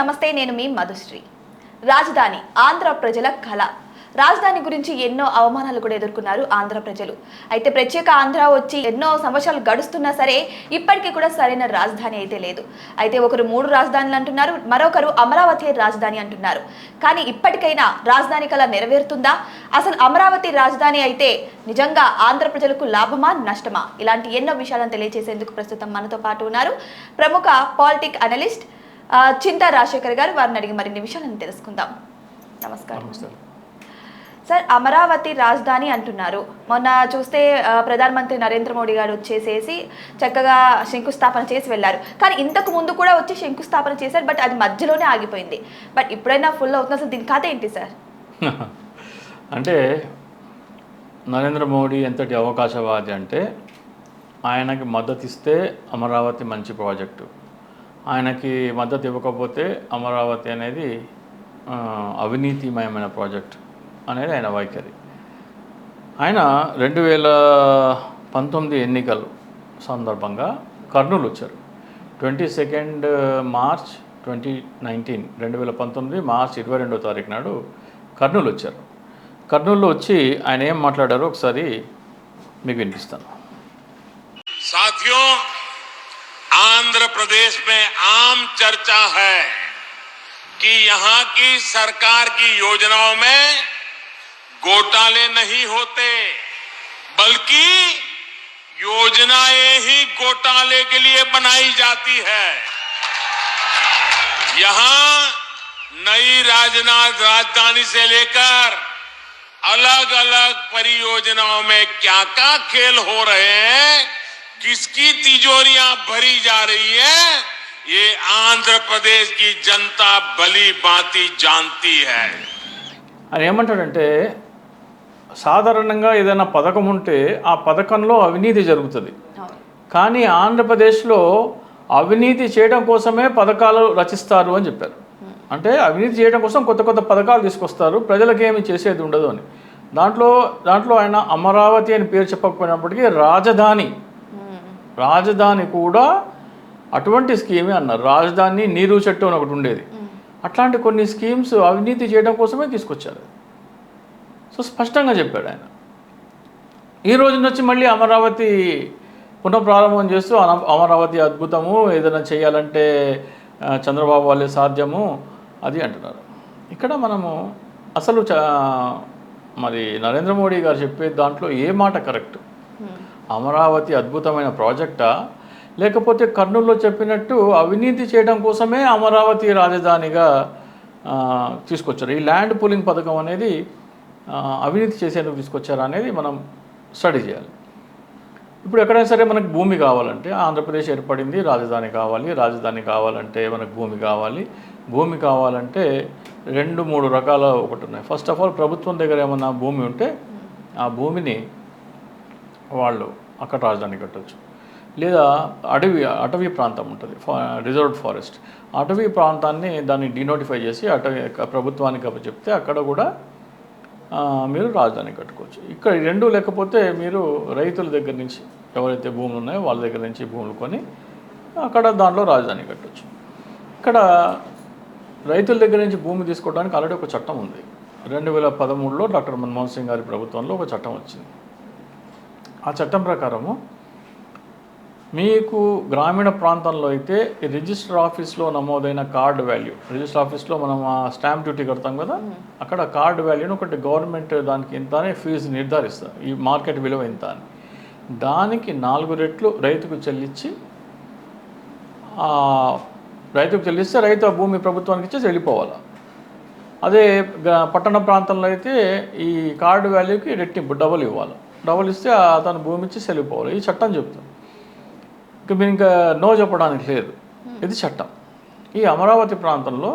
నమస్తే, నేను మీ మధుశ్రీ. రాజధాని ఆంధ్ర ప్రజల కళ. రాజధాని గురించి ఎన్నో అవమానాలు కూడా ఎదుర్కొన్నారు ఆంధ్ర ప్రజలు. అయితే ప్రత్యేక ఆంధ్ర వచ్చి ఎన్నో సంవత్సరాలు గడుస్తున్నా సరే ఇప్పటికీ కూడా సరైన రాజధాని అయితే లేదు. అయితే ఒకరు 3 రాజధానులు అంటున్నారు, మరొకరు అమరావతి రాజధాని అంటున్నారు. కానీ ఇప్పటికైనా రాజధాని కళ నెరవేరుతుందా? అసలు అమరావతి రాజధాని అయితే నిజంగా ఆంధ్ర ప్రజలకు లాభమా నష్టమా? ఇలాంటి ఎన్నో విషయాలను తెలియజేసేందుకు ప్రస్తుతం మనతో పాటు ఉన్నారు ప్రముఖ పాలిటిక్ అనలిస్ట్ చింతా రాజశేఖర్ గారు. వారిని అడిగి మరిన్ని విషయాలను తెలుసుకుందాం. నమస్కారం సార్. అమరావతి రాజధాని అంటున్నారు. మొన్న చూస్తే ప్రధానమంత్రి నరేంద్ర మోడీ గారు వచ్చేసేసి చక్కగా శంకుస్థాపన చేసి వెళ్ళారు. కానీ ఇంతకు ముందు కూడా వచ్చి శంకుస్థాపన చేశారు, బట్ అది మధ్యలోనే ఆగిపోయింది. బట్ ఇప్పుడైనా ఫుల్ అవుతుంది. అసలు దీని కథ ఏంటి సార్? అంటే నరేంద్ర మోడీ ఎంతటి అవకాశవాది అంటే ఆయనకి మద్దతు ఇస్తే అమరావతి మంచి ప్రాజెక్టు, ఆయనకి మద్దతు ఇవ్వకపోతే అమరావతి అనేది అవినీతిమయమైన ప్రాజెక్ట్ అనేది ఆయన వైఖరి. ఆయన 2019 ఎన్నికల సందర్భంగా కర్నూలు వచ్చారు. 22 మార్చ్ 2019 2019 మార్చ్ 22వ తారీఖు నాడు కర్నూలు వచ్చారు. కర్నూలులో వచ్చి ఆయన ఏం మాట్లాడారో ఒకసారి మీకు వినిపిస్తాను. साथियों, आंध्र प्रदेश में आम चर्चा है कि यहां की सरकार की योजनाओं में घोटाले नहीं होते, बल्कि योजनाएं ही घोटाले के लिए बनाई जाती है। यहां नई राजधानी से लेकर अलग अलग परियोजनाओं में क्या क्या खेल हो रहे हैं, किसकी तिजोरियां भरी जा रही है, ये आंध्र प्रदेश की जनता भली भांति जानती है. ఆయన ఏమంటాడంటే సాధారణంగా ఏదైనా పథకం ఉంటే ఆ పథకంలో అవినీతి జరుగుతుంది, కానీ ఆంధ్రప్రదేశ్లో అవినీతి చేయడం కోసమే పథకాలు రచిస్తారు అని చెప్పారు. అంటే అవినీతి చేయడం కోసం కొత్త కొత్త పథకాలు తీసుకొస్తారు, ప్రజలకు ఏమి చేసేది ఉండదు అని. దాంట్లో ఆయన అమరావతి అని పేరు చెప్పకపోయినప్పటికీ రాజధాని కూడా అటువంటి స్కీమే అన్నారు. రాజధాని నీరు చెట్టు అని ఒకటి ఉండేది. అట్లాంటి కొన్ని స్కీమ్స్ అవినీతి చేయడం కోసమే తీసుకొచ్చారు. సో స్పష్టంగా చెప్పాడు ఆయన. ఈ రోజు నుంచి మళ్ళీ అమరావతి పునఃప్రారంభం చేస్తూ అమరావతి అద్భుతము, ఏదైనా చేయాలంటే చంద్రబాబు వాళ్ళే సాధ్యము అది అంటున్నారు. ఇక్కడ మనము అసలు మరి నరేంద్ర మోడీ గారు చెప్పే దాంట్లో ఏ మాట కరెక్ట్? అమరావతి అద్భుతమైన ప్రాజెక్టా, లేకపోతే కర్నూలులో చెప్పినట్టు అవినీతి చేయడం కోసమే అమరావతి రాజధానిగా తీసుకొచ్చారు? ఈ ల్యాండ్ పూలింగ్ పథకం అనేది అవినీతి చేసేందుకు తీసుకొచ్చారా అనేది మనం స్టడీ చేయాలి. ఇప్పుడు ఎక్కడైనా సరే మనకు భూమి కావాలంటే, ఆంధ్రప్రదేశ్ ఏర్పడింది, రాజధాని కావాలంటే మనకు భూమి కావాలంటే 2-3 రకాల ఒకటి ఉన్నాయి. ఫస్ట్ ఆఫ్ ఆల్, ప్రభుత్వం దగ్గర ఏమన్నా భూమి ఉంటే ఆ భూమిని వాళ్ళు అక్కడ రాజధాని కట్టవచ్చు. లేదా అటవీ ప్రాంతం ఉంటుంది, రిజర్వ్డ్ ఫారెస్ట్, అటవీ ప్రాంతాన్ని దాన్ని డినోటిఫై చేసి ప్రభుత్వానికి చెప్తే అక్కడ కూడా మీరు రాజధాని కట్టుకోవచ్చు. ఇక్కడ 2 లేకపోతే మీరు రైతుల దగ్గర నుంచి ఎవరైతే భూములు ఉన్నాయో వాళ్ళ దగ్గర నుంచి భూములు కొని అక్కడ దాంట్లో రాజధాని కట్టవచ్చు. ఇక్కడ రైతుల దగ్గర నుంచి భూమి తీసుకోవడానికి ఆల్రెడీ ఒక చట్టం ఉంది. 2013లో డాక్టర్ మన్మోహన్ సింగ్ గారి ప్రభుత్వంలో ఒక చట్టం వచ్చింది. ఆ చట్టం ప్రకారము మీకు గ్రామీణ ప్రాంతంలో అయితే రిజిస్టర్ ఆఫీస్లో నమోదైన కార్డు వాల్యూ, రిజిస్టర్ ఆఫీస్లో మనం స్టాంప్ డ్యూటీ కడతాం కదా, అక్కడ కార్డు వాల్యూని ఒకటి గవర్నమెంట్ దానికి ఇంత అని ఫీజు నిర్ధారిస్తారు, ఈ మార్కెట్ విలువ ఇంత అని. దానికి 4 రెట్లు రైతుకు చెల్లిస్తే రైతు ఆ భూమి ప్రభుత్వానికి ఇచ్చేసి వెళ్ళిపోవాలి. అదే పట్టణ ప్రాంతంలో అయితే ఈ కార్డు వాల్యూకి రెట్టింపు డబుల్ ఇవ్వాలి. డబుల్ ఇస్తే అతను భూమి ఇచ్చి వెళ్ళిపోవాలి. ఈ చట్టం చెప్తాం. ఇంకా మీరు ఇంకా నో చెప్పడానికి లేదు, ఇది చట్టం. ఈ అమరావతి ప్రాంతంలో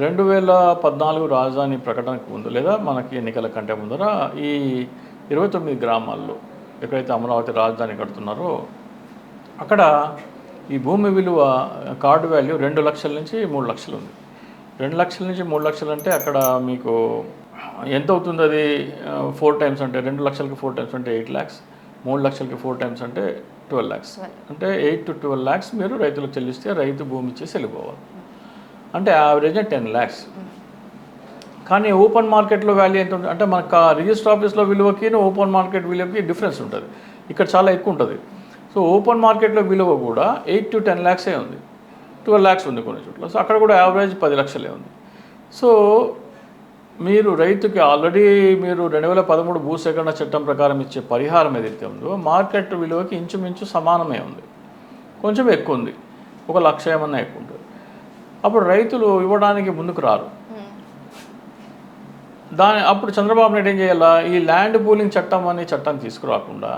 2014 రాజధాని ప్రకటనకు ముందు, లేదా మనకి ఎన్నికల కంటే ముందర, ఈ 29 గ్రామాల్లో ఎక్కడైతే అమరావతి రాజధాని కడుతున్నారో అక్కడ ఈ భూమి విలువ కార్డు వాల్యూ 2 లక్షల నుంచి 3 లక్షలు ఉంది. 2 లక్షల నుంచి 3 లక్షలు అంటే అక్కడ మీకు ఎంత అవుతుంది? అది 4 టైమ్స్ అంటే 2 లక్షలకి 4 టైమ్స్ అంటే 8 lakhs, 3 లక్షలకి 4 టైమ్స్ అంటే 12 lakhs. అంటే 8 to 12 lakhs మీరు రైతులకు చెల్లిస్తే రైతు భూమి ఇచ్చేసి వెళ్ళిపోవాలి. అంటే యావరేజ్ 10 lakhs. కానీ ఓపెన్ మార్కెట్లో వాల్యూ ఎంత ఉంటుంది అంటే మనకు రిజిస్టర్ ఆఫీస్లో విలువకి ఓపెన్ మార్కెట్ విలువకి డిఫరెన్స్ ఉంటుంది. ఇక్కడ చాలా ఎక్కువ ఉంటుంది. సో ఓపెన్ మార్కెట్లో విలువ కూడా 8 to 10 lakhs ఉంది, 12 lakhs ఉంది కొన్ని చోట్ల. సో అక్కడ కూడా యావరేజ్ 10 లక్షలే ఉంది. సో మీరు రైతుకి ఆల్రెడీ మీరు 2013 భూసేకరణ చట్టం ప్రకారం ఇచ్చే పరిహారం ఏదైతే ఉందో మార్కెట్ విలువకి ఇంచుమించు సమానమే ఉంది, కొంచెం ఎక్కువ ఉంది, 1 లక్ష ఏమన్నా ఎక్కువ ఉంటుంది. అప్పుడు రైతులు ఇవ్వడానికి ముందుకు రారు. అప్పుడు చంద్రబాబు నాయుడు ఏం చేయాలా, ఈ ల్యాండ్ పూలింగ్ చట్టం అనే చట్టం తీసుకురాకుండా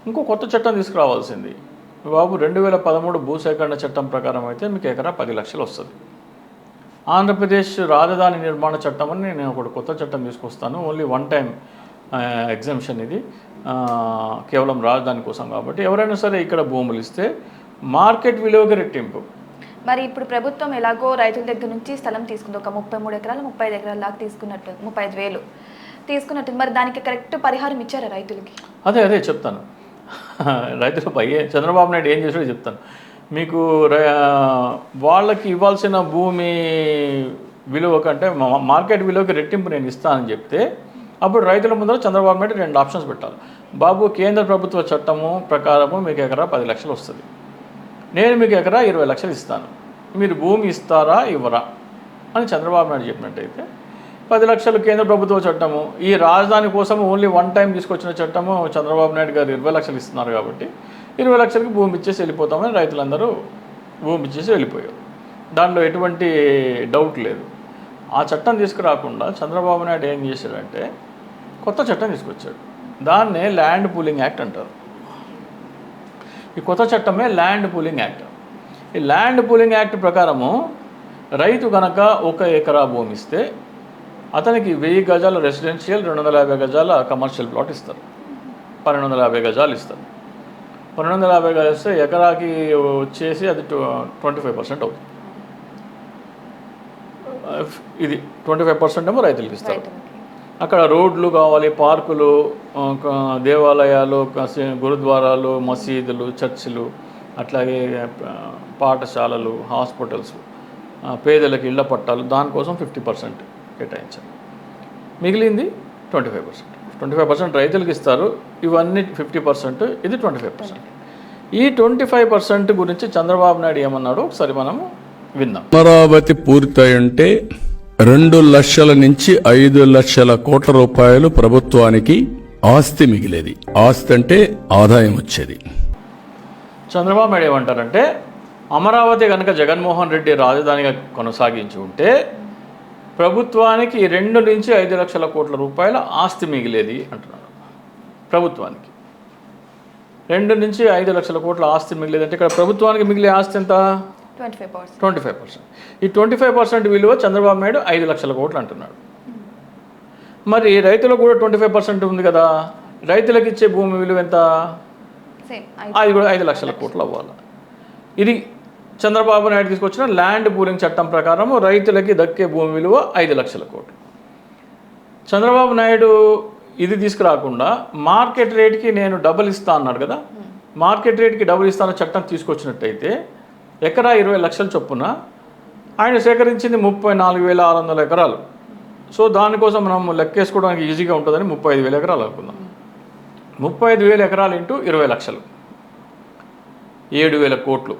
ఇంకో కొత్త చట్టం తీసుకురావాల్సింది. బాబు 2013 భూసేకరణ చట్టం ప్రకారం అయితే మీకు ఎకరా 10 లక్షలు వస్తుంది. ఆంధ్రప్రదేశ్ రాజధాని నిర్మాణ చట్టం అని నేను ఒకటి కొత్త చట్టం తీసుకొస్తాను, ఓన్లీ 1 time ఎగ్జంప్షన్ ఇది, కేవలం రాజధాని కోసం. కాబట్టి ఎవరైనా సరే ఇక్కడ భూములు ఇస్తే మార్కెట్ విలువకి రెట్టింపు. మరి ఇప్పుడు ప్రభుత్వం ఎలాగో రైతుల దగ్గర నుంచి స్థలం తీసుకుంది, ఒక 33 ఎకరాలు 35 ఎకరాల దాకా తీసుకున్నట్టు, 35,000 తీసుకున్నట్టు. మరి దానికి కరెక్ట్ పరిహారం ఇచ్చారా రైతులకి? అదే చెప్తాను. రైతులపై చంద్రబాబు నాయుడు ఏం చేసాడో చెప్తాను మీకు. వాళ్ళకి ఇవ్వాల్సిన భూమి విలువ కంటే మార్కెట్ విలువకి రెట్టింపు నేను ఇస్తానని చెప్తే అప్పుడు రైతుల ముందర చంద్రబాబు నాయుడు 2 ఆప్షన్స్ పెట్టాలి. బాబు, కేంద్ర ప్రభుత్వ చట్టము ప్రకారము మీకు ఎకరా 10 లక్షలు వస్తుంది, నేను మీకు ఎకరా 20 లక్షలు ఇస్తాను, మీరు భూమి ఇస్తారా ఇవ్వరా అని చంద్రబాబు నాయుడు చెప్పినట్టయితే 10 లక్షలు కేంద్ర ప్రభుత్వ చట్టము, ఈ రాజధాని కోసం ఓన్లీ 1 time తీసుకొచ్చిన చట్టము చంద్రబాబు నాయుడు గారు 20 లక్షలు ఇస్తున్నారు కాబట్టి 20 లక్షలకి భూమి ఇచ్చేసి వెళ్ళిపోతామని రైతులందరూ భూమి ఇచ్చేసి వెళ్ళిపోయారు. దాంట్లో ఎటువంటి డౌట్ లేదు. ఆ చట్టం తీసుకురాకుండా చంద్రబాబు నాయుడు ఏం చేశాడంటే కొత్త చట్టం తీసుకొచ్చాడు. దాన్నే ల్యాండ్ పూలింగ్ యాక్ట్ అంటారు. ఈ కొత్త చట్టమే ల్యాండ్ పూలింగ్ యాక్ట్. ఈ ల్యాండ్ పూలింగ్ యాక్ట్ ప్రకారము రైతు కనుక 1 ఎకరా భూమి ఇస్తే అతనికి 1000 గజాల రెసిడెన్షియల్, 250 గజాల కమర్షియల్ ప్లాట్ ఇస్తారు, 1250 గజాలు ఇస్తారు. 1250 గజాలు ఇస్తే ఎకరాకి వచ్చేసి అది 25% అవుతుంది. ఇది 25% ఏమో రైతులకు ఇస్తారు. అక్కడ రోడ్లు కావాలి, పార్కులు, దేవాలయాలు, గురుద్వారాలు, మసీదులు, చర్చిలు, అట్లాగే పాఠశాలలు, హాస్పిటల్స్, పేదలకు ఇళ్ల పట్టాలు, దానికోసం 50% కేటాయించారు. మిగిలింది 25%. 25% రైతులకు ఇస్తారు. ఇవన్నీ 50%, ఇది 25%. ఈ 25% గురించి చంద్రబాబు నాయుడు ఏమన్నాడో ఒకసారి మనము విందాం. అమరావతి పూర్తయి ఉంటే 2 లక్షల నుంచి 5 లక్షల కోట్ల రూపాయలు ప్రభుత్వానికి ఆస్తి మిగిలేది. ఆస్తి అంటే ఆదాయం వచ్చేది. చంద్రబాబు నాయుడు ఏమంటారంటే అమరావతి కనుక జగన్మోహన్ రెడ్డి రాజధానిగా కొనసాగించి ఉంటే ప్రభుత్వానికి 2 నుంచి 5 లక్షల కోట్ల రూపాయల ఆస్తి మిగిలేది అంటున్నారు. ప్రభుత్వానికి 2 నుంచి 5 లక్షల కోట్ల ఆస్తి మిగిలేది అంటే ఇక్కడ ప్రభుత్వానికి మిగిలే ఆస్తి ఎంత? 25%. ఈ 25% విలువ చంద్రబాబు నాయుడు 5 లక్షల కోట్లు అంటున్నాడు. మరి రైతులకు కూడా 25% ఉంది కదా, రైతులకు ఇచ్చే భూమి విలువ ఎంత? అది కూడా 5 లక్షల కోట్లు అవ్వాలి. ఇది చంద్రబాబు నాయుడు తీసుకొచ్చిన ల్యాండ్ పూలింగ్ చట్టం ప్రకారం రైతులకి దక్కే భూమి విలువ 5 లక్షల కోట్లు. చంద్రబాబు నాయుడు ఇది తీసుకురాకుండా మార్కెట్ రేట్కి నేను డబుల్ ఇస్తా అన్నాడు కదా, మార్కెట్ రేట్కి డబుల్ ఇస్తాన చట్టం తీసుకొచ్చినట్టయితే ఎకరా 20 లక్షల చొప్పున ఆయన సేకరించింది 34,600 ఎకరాలు. సో దానికోసం మనం లెక్కేసుకోవడానికి ఈజీగా ఉంటుందని 35,000 ఎకరాలు అనుకుందాం. 35,000 ఎకరాలు ఇంటూ 20 లక్షలు, 7,000 కోట్లు.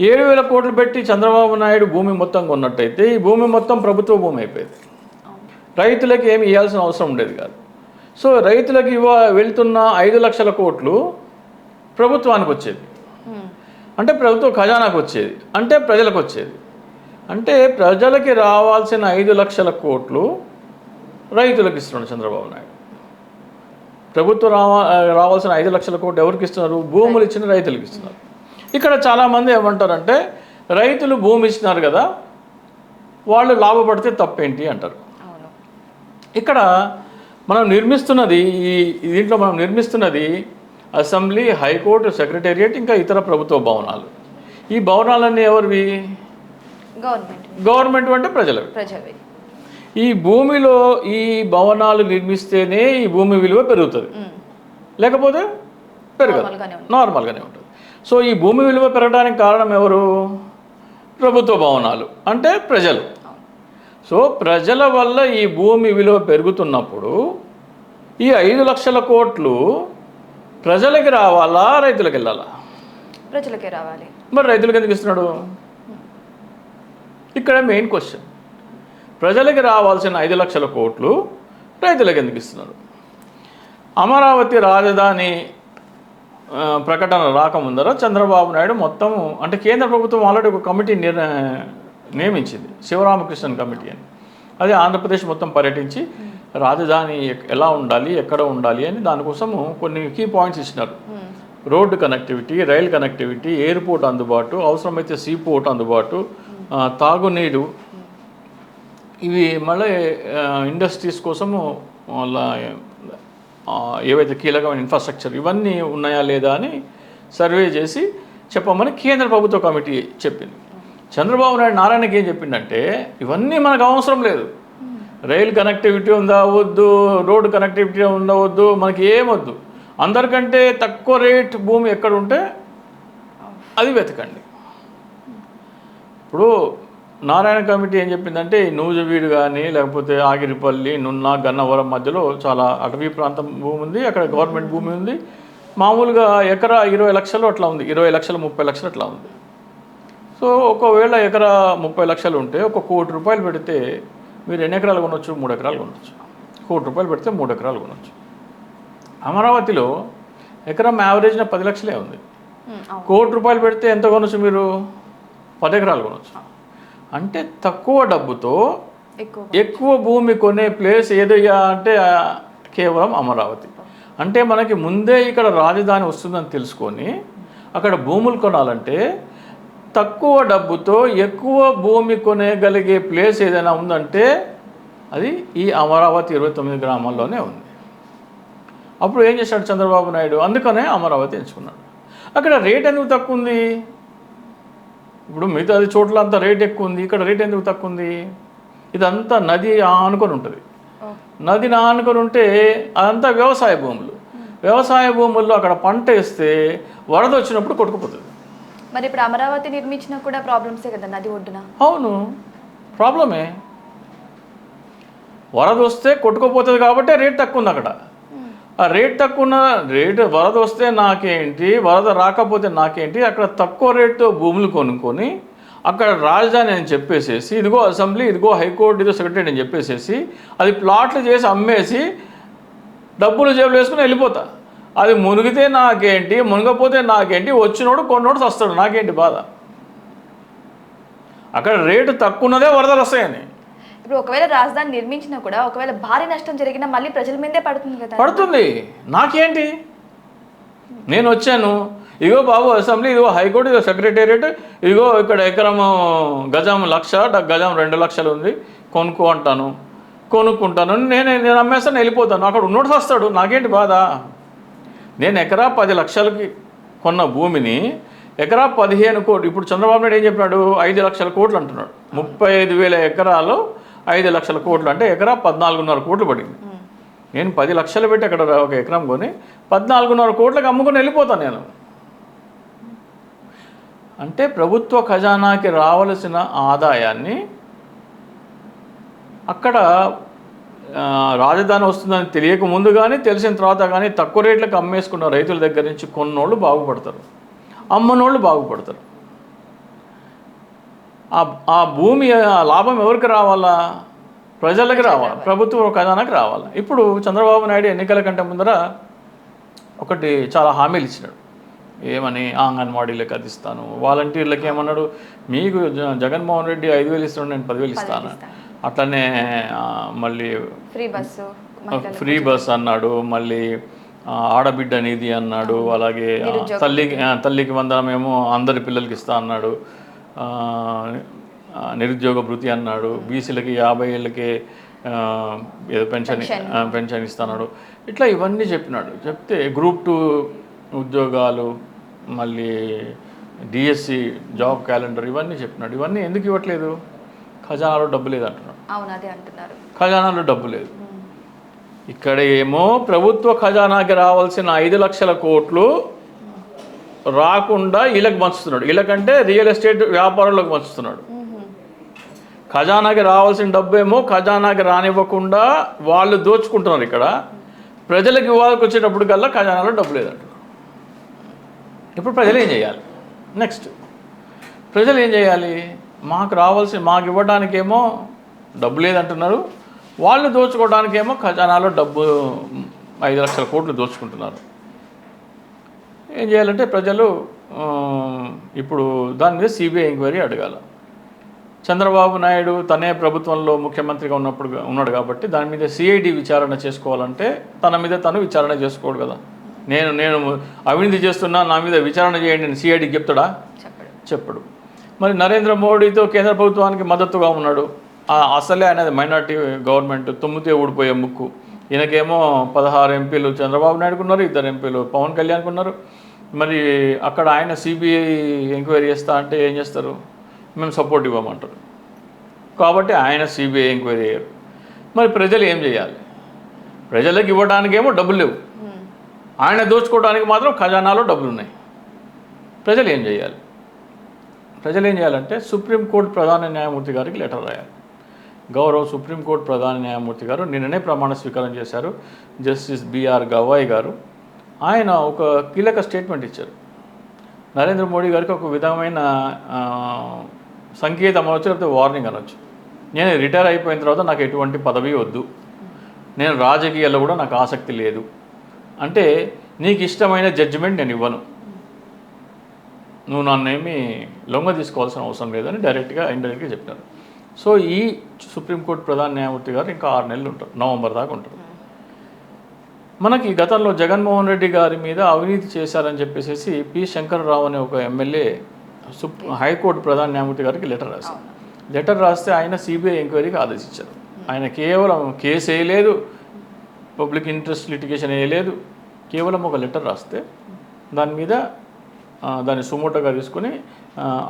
7,000 కోట్లు పెట్టి చంద్రబాబు నాయుడు భూమి మొత్తం కొన్నట్టయితే ఈ భూమి మొత్తం ప్రభుత్వ భూమి అయిపోయేది. రైతులకి ఏమి ఇవ్వాల్సిన అవసరం ఉండేది కాదు. సో రైతులకి వెళ్తున్న 5 లక్షల కోట్లు ప్రభుత్వానికి వచ్చేది, అంటే ప్రభుత్వ ఖజానాకు వచ్చేది, అంటే ప్రజలకు వచ్చేది. అంటే ప్రజలకి రావాల్సిన 5 లక్షల కోట్లు రైతులకు ఇస్తున్నాడు చంద్రబాబు నాయుడు. ప్రభుత్వం రావాల్సిన 5 లక్షల కోట్లు ఎవరికి ఇస్తున్నారు? భూములు ఇచ్చిన రైతులకు ఇస్తున్నారు. ఇక్కడ చాలామంది ఏమంటారంటే రైతులు భూమి ఇచ్చినారు కదా, వాళ్ళు లాభపడితే తప్పేంటి అంటారు. ఇక్కడ మనం నిర్మిస్తున్నది దీంట్లో మనం నిర్మిస్తున్నది అసెంబ్లీ, హైకోర్టు, సెక్రటేరియట్, ఇంకా ఇతర ప్రభుత్వ భవనాలు. ఈ భవనాలన్నీ ఎవరివి? గవర్నమెంట్ అంటే ప్రజలవి. ఈ భూమిలో ఈ భవనాలు నిర్మిస్తేనే ఈ భూమి విలువ పెరుగుతుంది, లేకపోతే పెరగదు, నార్మల్గానే ఉంటుంది. సో ఈ భూమి విలువ పెరగడానికి కారణం ఎవరు? ప్రభుత్వ భవనాలు అంటే ప్రజలు. సో ప్రజల వల్ల ఈ భూమి విలువ పెరుగుతున్నప్పుడు ఈ 5 లక్షల కోట్లు ప్రజలకి రావాలా, రైతులకు వెళ్ళాలా? ప్రజలకే రావాలి. మరి రైతులకు ఎందుకు ఇస్తున్నాడు? ఇక్కడ మెయిన్ క్వశ్చన్. ప్రజలకి రావాల్సిన 5 లక్షల కోట్లు రైతులకు ఎందుకు ఇస్తున్నారు? అమరావతి రాజధాని ప్రకటన రాకముందర చంద్రబాబు నాయుడు మొత్తం అంటే కేంద్ర ప్రభుత్వం ఆల్రెడీ ఒక కమిటీ నియమించింది, శివరామకృష్ణన్ కమిటీ అని. అది ఆంధ్రప్రదేశ్ మొత్తం పర్యటించి రాజధాని ఎలా ఉండాలి, ఎక్కడ ఉండాలి అని దానికోసం కొన్ని కీ పాయింట్స్ ఇచ్చినారు. Road connectivity, rail connectivity, airport అందుబాటు, అవసరమైతే సీపోర్ట్ అందుబాటు, తాగునీరు, ఇవి మళ్ళీ ఇండస్ట్రీస్ కోసము వాళ్ళ ఏవైతే కీలకమైన ఇన్ఫ్రాస్ట్రక్చర్ ఇవన్నీ ఉన్నాయా లేదా అని సర్వే చేసి చెప్పమని కేంద్ర ప్రభుత్వ కమిటీ చెప్పింది. చంద్రబాబు నాయుడు నారాయణకి ఏం చెప్పిందంటే ఇవన్నీ మనకు అవసరం లేదు, రైల్ కనెక్టివిటీ ఉందా వద్దు, రోడ్డు కనెక్టివిటీ ఉందా వద్దు, మనకి ఏమొద్దు, అందరికంటే తక్కువ రేట్ భూమి ఎక్కడ ఉంటే అది వెతకండి. ఇప్పుడు నారాయణ కమిటీ ఏం చెప్పిందంటే నూజువీడు కానీ లేకపోతే ఆగిరిపల్లి, నున్న, గన్నవరం మధ్యలో చాలా అటవీ ప్రాంతం భూమి ఉంది, అక్కడ గవర్నమెంట్ భూమి ఉంది. మామూలుగా ఎకరా 20 లక్షలు అట్లా ఉంది, 20 లక్షలు 30 లక్షలు అట్లా ఉంది. సో ఒకవేళ ఎకరా 30 లక్షలు ఉంటే ₹1 కోటి పెడితే మీరు ఎన్ని ఎకరాలు కొనవచ్చు? 3 ఎకరాలు కొనవచ్చు. ₹1 కోటి పెడితే 3 ఎకరాలు కొనవచ్చు. అమరావతిలో ఎకరం యావరేజ్న 10 లక్షలే ఉంది. ₹1 కోటి పెడితే ఎంత కొనవచ్చు? మీరు 10 ఎకరాలు కొనవచ్చు. అంటే తక్కువ డబ్బుతో ఎక్కువ భూమి కొనే ప్లేస్ ఏదయ్యా అంటే కేవలం అమరావతి. అంటే మనకి ముందే ఇక్కడ రాజధాని వస్తుందని తెలుసుకొని అక్కడ భూములు కొనాలంటే తక్కువ డబ్బుతో ఎక్కువ భూమి కొనేగలిగే ప్లేస్ ఏదైనా ఉందంటే అది ఈ అమరావతి 29 గ్రామాల్లోనే ఉంది. అప్పుడు ఏం చేశాడు చంద్రబాబు నాయుడు? అందుకనే అమరావతి ఎంచుకున్నాడు. అక్కడ రేట్ ఎందుకు తక్కువ ఉంది? ఇప్పుడు మిగతా చోట్ల అంతా రేట్ ఎక్కువ ఉంది, ఇక్కడ రేట్ ఎందుకు తక్కువ ఉంది? ఇదంతా నది ఆనుకొని ఉంటుంది. నదిని ఆనుకొని ఉంటే అదంతా వ్యవసాయ భూములు. వ్యవసాయ భూముల్లో అక్కడ పంట వేస్తే వరద వచ్చినప్పుడు కొట్టుకుపోతుంది. మరి ఇప్పుడు అమరావతి నిర్మించినా కూడా ప్రాబ్లమ్సే కదా నది ఒడ్డున. అవును, ప్రాబ్లమే. వరద వస్తే కొట్టుకుపోతుంది కాబట్టి రేట్ తక్కువ ఉంది అక్కడ. ఆ రేట్ తక్కువ ఉన్న రేటు వరద వస్తే నాకేంటి, వరద రాకపోతే నాకేంటి, అక్కడ తక్కువ రేటుతో భూములు కొనుక్కొని అక్కడ రాజధాని అని చెప్పేసేసి ఇదిగో అసెంబ్లీ, ఇదిగో హైకోర్టు, ఇదిగో సెక్రటరీ అని చెప్పేసేసి అది ప్లాట్లు చేసి అమ్మేసి డబ్బులు జేబులు వేసుకుని వెళ్ళిపోతా. అది మునిగితే నాకేంటి, మునగపోతే నాకేంటి, వచ్చినోడు కొన్నోడు వస్తాడు, నాకేంటి బాధ? అక్కడ రేటు తక్కువ ఉన్నదే వరదలు వస్తాయని. ఇప్పుడు ఒకవేళ రాజధాని నిర్మించినా కూడా ఒకవేళ భారీ నష్టం జరిగినా మళ్ళీ ప్రజల మీదే పడుతుంది కదా. పడుతుంది, నాకేంటి? నేను వచ్చాను, ఇగో బాబు అసెంబ్లీ, ఇదిగో హైకోర్టు, ఇదిగో సెక్రటేరియట్, ఇదిగో ఇక్కడ ఎకరం గజం 1,00,000, గజం 2 లక్షలు ఉంది, కొనుక్కో అంటాను, కొనుక్కుంటాను, నేను అమ్మేస్తాను, వెళ్ళిపోతాను. అక్కడ ఉన్నోడు వస్తాడు, నాకేంటి బాధ? నేను ఎకరా 10 లక్షలకి కొన్న భూమిని ఎకరా 15 కోట్లు, ఇప్పుడు చంద్రబాబు నాయుడు ఏం చెప్పినాడు? 5 లక్షల కోట్లు అంటున్నాడు. 35,000 ఎకరాలు 5 లక్షల కోట్లు అంటే ఎకరా 14.5 కోట్లు పడింది. నేను 10 లక్షలు పెట్టి అక్కడ ఒక ఎకరం కొని 14.5 కోట్లకు అమ్ముకొని వెళ్ళిపోతాను నేను. అంటే ప్రభుత్వ ఖజానాకి రావలసిన ఆదాయాన్ని అక్కడ రాజధాని వస్తుందని తెలియక ముందు కానీ తెలిసిన తర్వాత కానీ తక్కువ రేట్లకు అమ్మేసుకున్న రైతుల దగ్గర నుంచి కొన్నోళ్ళు బాగుపడతారు, అమ్మనోళ్ళు బాగుపడతారు. ఆ భూమి లాభం ఎవరికి రావాలా? ప్రజలకి రావాలి, ప్రభుత్వ ఖజానాకి రావాలి. ఇప్పుడు చంద్రబాబు నాయుడు ఎన్నికల కంటే ముందర ఒకటి చాలా హామీలు ఇచ్చినాడు. ఏమని? అంగన్వాడీలకు అది ఇస్తాను, వాలంటీర్లకి ఏమన్నాడు, మీకు జగన్మోహన్ రెడ్డి 5,000 ఇస్తున్నాడు, నేను 10,000 ఇస్తాను. అట్లనే మళ్ళీ ఫ్రీ బస్ అన్నాడు, మళ్ళీ ఆడబిడ్డ నిధి అన్నాడు, అలాగే తల్లికి వందనమేమో అందరి పిల్లలకి ఇస్తా అన్నాడు, నిరుద్యోగ భృతి అన్నాడు, బీసీలకి 50 ఏళ్ళకే ఏదో పెన్షన్ ఇస్తున్నాడు. ఇట్లా ఇవన్నీ చెప్పినాడు. చెప్తే గ్రూప్ 2 ఉద్యోగాలు, మళ్ళీ డిఎస్సి జాబ్ క్యాలెండర్ ఇవన్నీ చెప్పినాడు. ఇవన్నీ ఎందుకు ఇవ్వట్లేదు? ఖజానాలో డబ్బు లేదు అంటున్నాడు. ఖజానాలో డబ్బు లేదు. ఇక్కడ ఏమో ప్రభుత్వ ఖజానాకి రావాల్సిన 5 లక్షల కోట్లు రాకుండా వీళ్ళకి పంచుతున్నాడు. వీళ్ళకంటే రియల్ ఎస్టేట్ వ్యాపారులకు పంచుతున్నాడు. ఖజానాకి రావాల్సిన డబ్బు ఏమో ఖజానాకి రానివ్వకుండా వాళ్ళు దోచుకుంటున్నారు. ఇక్కడ ప్రజలకు ఇవ్వాల్సి వచ్చేటప్పటికల్లా ఖజానాలో డబ్బు లేదంట. ఇప్పుడు ప్రజలు ఏం చేయాలి? నెక్స్ట్ ప్రజలు ఏం చేయాలి? మాకు ఇవ్వడానికేమో డబ్బు లేదంటున్నారు, వాళ్ళు దోచుకోవడానికేమో ఖజానాలో డబ్బు 5 లక్షల కోట్లు దోచుకుంటున్నారు. ఏం చేయాలంటే ప్రజలు ఇప్పుడు దాని మీద సిబిఐ ఎంక్వైరీ అడగాల. చంద్రబాబు నాయుడు తనే ప్రభుత్వంలో ముఖ్యమంత్రిగా ఉన్నాడు కాబట్టి దాని మీద సిఐడి విచారణ చేసుకోవాలంటే తన మీద తను విచారణ చేసుకోడు కదా. నేను అవినీతి చేస్తున్నా, నా మీద విచారణ చేయండి అని సిఐడికి చెప్తాడా? చెప్పడు. మరి నరేంద్ర మోడీతో కేంద్ర ప్రభుత్వానికి మద్దతుగా ఉన్నాడు. అసలే అనేది మైనార్టీ గవర్నమెంట్, తుమ్మితే ఊడిపోయే ముక్కు. ఈయనకేమో 16 ఎంపీలు చంద్రబాబు నాయుడుకు ఉన్నారు, 2 ఎంపీలు పవన్ కళ్యాణ్కి ఉన్నారు. మరి అక్కడ ఆయన సిబిఐ ఎంక్వైరీ చేస్తా అంటే ఏం చేస్తారు? మేము సపోర్ట్ ఇవ్వమంటారు. కాబట్టి ఆయన సిబిఐ ఎంక్వైరీ అయ్యారు. మరి ప్రజలు ఏం చేయాలి? ప్రజలకు ఇవ్వడానికేమో డబ్బులు లేవు, ఆయన దోచుకోవడానికి మాత్రం ఖజానాలో డబ్బులు ఉన్నాయి. ప్రజలు ఏం చేయాలి? ప్రజలు ఏం చేయాలంటే సుప్రీంకోర్టు ప్రధాన న్యాయమూర్తి గారికి లెటర్ రాయాలి. గౌరవ సుప్రీంకోర్టు ప్రధాన న్యాయమూర్తి గారు నిన్ననే ప్రమాణ స్వీకారం చేశారు. జస్టిస్ బిఆర్ గవాయ్ గారు ఆయన ఒక కీలక స్టేట్మెంట్ ఇచ్చారు. నరేంద్ర మోడీ గారికి ఒక విధమైన సంకేతం అనవచ్చు, లేకపోతే వార్నింగ్ అనవచ్చు. నేను రిటైర్ అయిపోయిన తర్వాత నాకు ఎటువంటి పదవి వద్దు, నేను రాజకీయాల్లో కూడా నాకు ఆసక్తి లేదు అంటే నీకు ఇష్టమైన జడ్జిమెంట్ నేను ఇవ్వను, నువ్వు నన్నేమి లొంగ తీసుకోవాల్సిన అవసరం లేదని డైరెక్ట్గా ఇండైరెక్ట్గా చెప్పారు. సో ఈ సుప్రీంకోర్టు ప్రధాన న్యాయమూర్తి గారు ఇంకా 6 నెలలు ఉంటారు, నవంబర్ దాకా ఉంటారు. మనకి గతంలో జగన్మోహన్ రెడ్డి గారి మీద అవినీతి చేశారని చెప్పేసి పి శంకర్రావు అనే ఒక ఎమ్మెల్యే హైకోర్టు ప్రధాన న్యాయమూర్తి గారికి లెటర్ రాశారు. లెటర్ రాస్తే ఆయన సిబిఐ ఎంక్వైరీకి ఆదేశించారు. ఆయన కేవలం కేసు వేయలేదు, పబ్లిక్ ఇంట్రెస్ట్ లిటిగేషన్ వేయలేదు, కేవలం ఒక లెటర్ రాస్తే దాని మీద దాన్ని సుమోటోగా తీసుకుని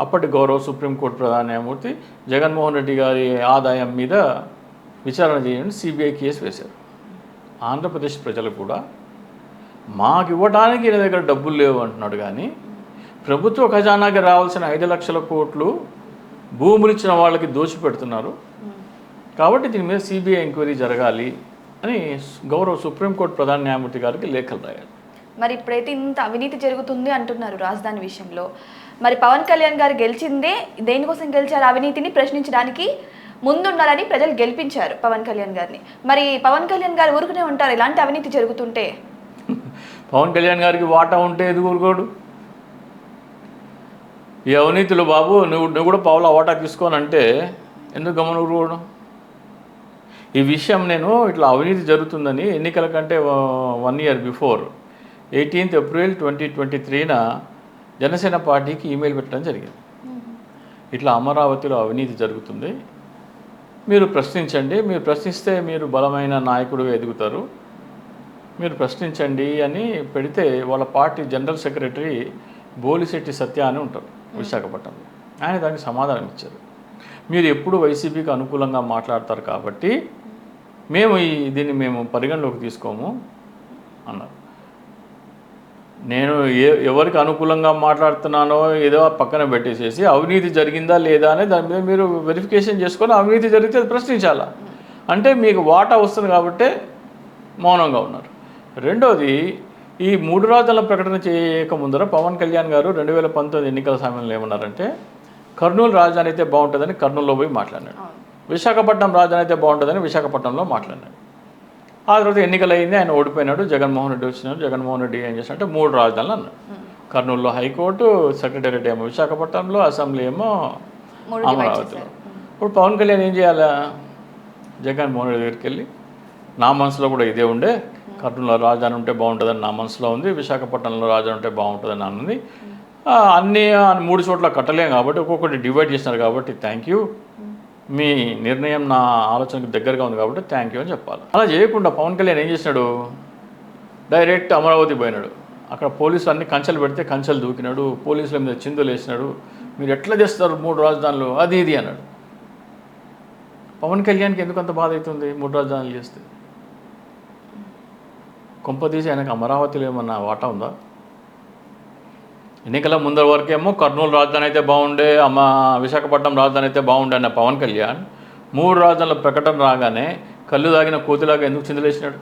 అప్పటి గౌరవ సుప్రీంకోర్టు ప్రధాన న్యాయమూర్తి జగన్మోహన్ రెడ్డి గారి ఆదాయం మీద విచారణ చేయండి సిబిఐ కేసు వేశారు. ఆంధ్రప్రదేశ్ ప్రజలు కూడా మాకు ఇవ్వడానికి ఈయన దగ్గర డబ్బులు లేవు అంటున్నాడు, కానీ ప్రభుత్వ ఖజానాకి రావాల్సిన 5 లక్షల కోట్లు భూములు ఇచ్చిన వాళ్ళకి దోచిపెడుతున్నారు. కాబట్టి దీని మీద సిబిఐ ఎంక్వైరీ జరగాలి అని గౌరవ సుప్రీంకోర్టు ప్రధాన న్యాయమూర్తి గారికి లేఖలు రాయాలి. మరి ఇప్పుడైతే ఇంత అవినీతి జరుగుతుంది అంటున్నారు రాజధాని విషయంలో, మరి పవన్ కళ్యాణ్ గారు గెలిచిందే దేనికోసం గెలిచారు? అవినీతిని ప్రశ్నించడానికి ముందున్నారని ప్రజలు గెలిపించారు పవన్ కళ్యాణ్ గారిని. మరి పవన్ కళ్యాణ్ గారు ఊరుకునే ఉంటారు ఇలాంటి అవినీతి జరుగుతుంటే? పవన్ కళ్యాణ్ గారికి వాటా ఉంటే ఎందుకు ఊరుకోడు? ఈ అవినీతిలో బాబు నువ్వు కూడా పావులా వాటా తీసుకోనంటే ఎందుకు గమన ఊరుకోవడం? ఈ విషయం నేను ఇట్లా అవినీతి జరుగుతుందని ఎన్నికల కంటే 1 year before 18th April 2023 Janasena పార్టీకి ఈమెయిల్ పెట్టడం జరిగింది. ఇట్లా అమరావతిలో అవినీతి జరుగుతుంది, మీరు ప్రశ్నించండి, మీరు ప్రశ్నిస్తే మీరు బలమైన నాయకుడిగా ఎదుగుతారు, మీరు ప్రశ్నించండి అని పెడితే వాళ్ళ పార్టీ జనరల్ సెక్రటరీ బోలిశెట్టి సత్య అని ఉంటారు విశాఖపట్నంలో, ఆయన దానికి సమాధానం ఇచ్చారు. మీరు ఎప్పుడు వైసీపీకి అనుకూలంగా మాట్లాడతారు కాబట్టి దీన్ని మేము పరిగణలోకి తీసుకోము అన్నారు. నేను ఎవరికి అనుకూలంగా మాట్లాడుతున్నానో ఏదో పక్కన పెట్టేసేసి అవినీతి జరిగిందా లేదా అని దాని మీద మీరు వెరిఫికేషన్ చేసుకొని అవినీతి జరిగితే అది ప్రశ్నించాలా అంటే మీకు వాటా వస్తుంది కాబట్టి మౌనంగా ఉన్నారు. రెండోది, ఈ 3 రాజధానుల ప్రకటన చేయక ముందర పవన్ కళ్యాణ్ గారు 2019 ఎన్నికల సమయంలో ఏమన్నారంటే కర్నూలు రాజధాని అయితే బాగుంటుందని కర్నూలులో పోయి మాట్లాడినాడు, విశాఖపట్నం రాజధాని అయితే బాగుంటుందని విశాఖపట్నంలో మాట్లాడినాడు. ఆ తర్వాత ఎన్నికలు అయింది, ఆయన ఓడిపోయినాడు, జగన్మోహన్ రెడ్డి వచ్చినాడు. జగన్మోహన్ రెడ్డి ఏం చేసినట్టే 3 రాజధానులు అన్నాడు. కర్నూలులో హైకోర్టు, సెక్రటేరియట్ ఏమో విశాఖపట్నంలో, అసెంబ్లీ ఏమో అమరావతిలో. ఇప్పుడు పవన్ కళ్యాణ్ ఏం చేయాలా? జగన్మోహన్ రెడ్డి దగ్గరికి వెళ్ళి నా మనసులో కూడా ఇదే ఉండే, కర్నూలులో రాజధాని ఉంటే బాగుంటుందని నా మనసులో ఉంది, విశాఖపట్నంలో రాజధాని ఉంటే బాగుంటుందని అన్నది. అన్నీ 3 చోట్ల కట్టలేం కాబట్టి ఒక్కొక్కటి డివైడ్ చేసినారు కాబట్టి థ్యాంక్ యూ, మీ నిర్ణయం నా ఆలోచనకు దగ్గరగా ఉంది కాబట్టి థ్యాంక్ యూ అని చెప్పాలి. అలా చేయకుండా పవన్ కళ్యాణ్ ఏం చేసినాడు? డైరెక్ట్ అమరావతి పోయినాడు. అక్కడ పోలీసులు అన్ని కంచెలు పెడితే కంచెలు దూకినాడు, పోలీసుల మీద చిందులు వేసినాడు. మీరు ఎట్లా చేస్తారు 3 రాజధానులు అది ఇది అన్నాడు. పవన్ కళ్యాణ్కి ఎందుకు అంత బాధ అవుతుంది 3 రాజధానులు చేస్తే? కొంపదీసి ఆయనకు అమరావతిలో ఏమన్నా వాటా ఉందా? ఎన్నికల ముందర వరకేమో కర్నూలు రాజధాని అయితే బాగుండే, విశాఖపట్నం రాజధాని అయితే బాగుండే అన్న పవన్ కళ్యాణ్ 3 రాజధానుల ప్రకటన రాగానే కళ్ళు తాగిన కోతిలాగా ఎందుకు చిందులేసినాడు?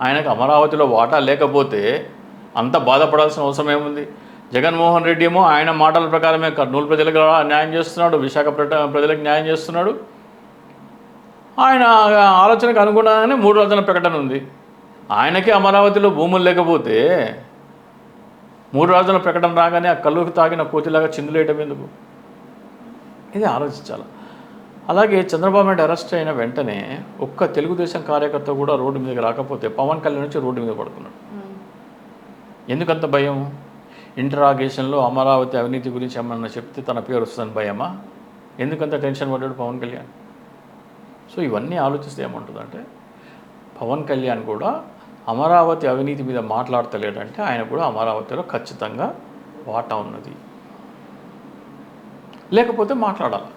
ఆయనకు అమరావతిలో వాటా లేకపోతే అంత బాధపడాల్సిన అవసరం ఏముంది? జగన్మోహన్ రెడ్డి ఏమో ఆయన మాటల ప్రకారమే కర్నూలు ప్రజలకు న్యాయం చేస్తున్నాడు, విశాఖ ప్రజలకు న్యాయం చేస్తున్నాడు. ఆయన ఆలోచనకు అనుగుణంగానే 3 రాజధానుల ప్రకటన ఉంది. ఆయనకే అమరావతిలో భూములు లేకపోతే 3 రాజధానుల ప్రకటన రాగానే ఆ కళ్ళుకు తాగిన కోతిలాగా చిందులేయటం ఎందుకు? ఇది ఆలోచించాలి. అలాగే చంద్రబాబు నాయుడు అరెస్ట్ అయిన వెంటనే ఒక్క తెలుగుదేశం కార్యకర్త కూడా రోడ్డు మీదకి రాకపోతే పవన్ కళ్యాణ్ నుంచి రోడ్డు మీద పడుతున్నాడు. ఎందుకంత భయం? ఇంటరాగేషన్లో అమరావతి అవినీతి గురించి ఏమన్నా చెప్తే తన పేరు వస్తుందని భయమా? ఎందుకంత టెన్షన్ పడ్డాడు పవన్ కళ్యాణ్? సో ఇవన్నీ ఆలోచిస్తే ఏమంటుందంటే పవన్ కళ్యాణ్ కూడా అమరావతి అవినీతి మీద మాట్లాడతలేడంటే ఆయన కూడా అమరావతిలో ఖచ్చితంగా వాటా ఉన్నది, లేకపోతే మాట్లాడాలి.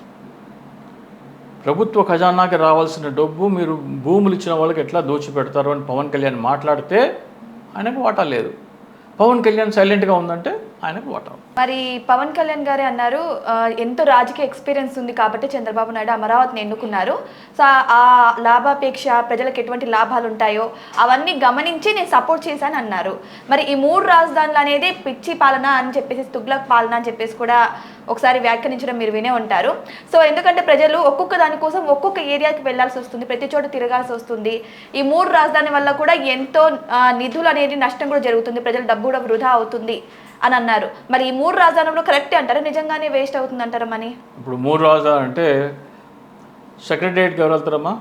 ప్రభుత్వ ఖజానాకి రావాల్సిన డబ్బు మీరు భూములు ఇచ్చిన వాళ్ళకి ఎట్లా దోచిపెడతారు అని పవన్ కళ్యాణ్ మాట్లాడితే ఆయనకు వాటా లేదు. పవన్ కళ్యాణ్ సైలెంట్గా ఉందంటే ఆయనకు వాటా. మరి పవన్ కళ్యాణ్ గారే అన్నారు ఎంతో రాజకీయ ఎక్స్పీరియన్స్ ఉంది కాబట్టి చంద్రబాబు నాయుడు అమరావతిని ఎన్నుకున్నారు. సో ఆ లాభాపేక్ష ప్రజలకు ఎటువంటి లాభాలు ఉంటాయో అవన్నీ గమనించి నేను సపోర్ట్ చేశాను అన్నారు. మరి ఈ 3 రాజధానులు అనేది పిచ్చి పాలన అని చెప్పేసి, తుగ్లక్ పాలన అని చెప్పేసి కూడా ఒకసారి వ్యాఖ్యానించడం మీరు వినే ఉంటారు. సో ఎందుకంటే ప్రజలు ఒక్కొక్క దానికోసం ఒక్కొక్క ఏరియాకి వెళ్లాల్సి వస్తుంది, ప్రతి చోట తిరగాల్సి వస్తుంది. ఈ 3 రాజధాని వల్ల కూడా ఎంతో నిధులు అనేది నష్టం కూడా జరుగుతుంది, ప్రజల డబ్బు కూడా వృధా అవుతుంది అని అన్నారు. మరి ఈ 3 రాజధానులు కరెక్టే అంటారా, నిజంగానే వేస్ట్ అవుతుంది అంటారా మనీ? ఇప్పుడు 3 రాజధానులు అంటే సెక్రటరియట్కి ఎవరు వెళ్తారమ్మా?